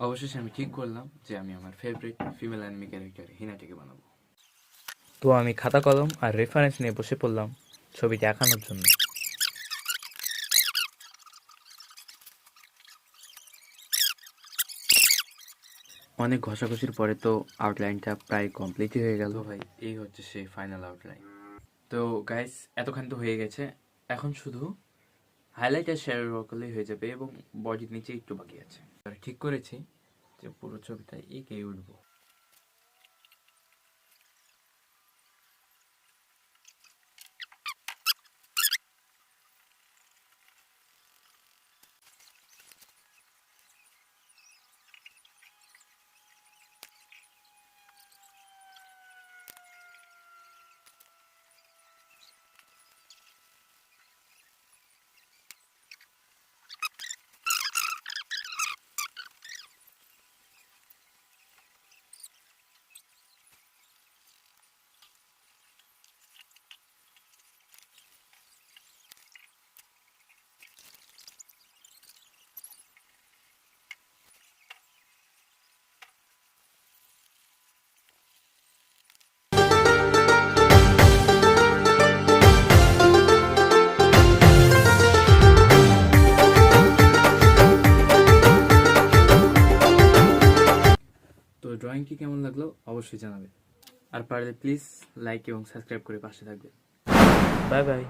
অবশেষে আমি ঠিক করলাম যে আমি আমার ফেভারিট ফিমেল অ্যানিমি ক্যারেক্টার হিনাটিকে বানাবো। তো আমি খাতা কলম আর রেফারেন্স নিয়ে বসে পড়লাম ছবিটা আঁকানোর জন্য। অনেক ঘষাঘষির পরে তো আউটলাইনটা প্রায় কমপ্লিটই হয়ে গেল ভাই। এই হচ্ছে সেই ফাইনাল আউটলাইন। তো গাইস, এতক্ষণ তো হয়ে গেছে, এখন শুধু হাইলাইট আর শেয়ার করলেই হয়ে যাবে এবং বডির নিচে একটু বাকি আছে। আর ঠিক করেছি যে পুরো ছবিটা এঁকেই উঠবো। তো ড্রয়িংটি কেমন লাগলো অবশ্যই জানাবে, আর পারলে প্লিজ লাইক এবং সাবস্ক্রাইব করে পাশে থাকবে। Bye bye.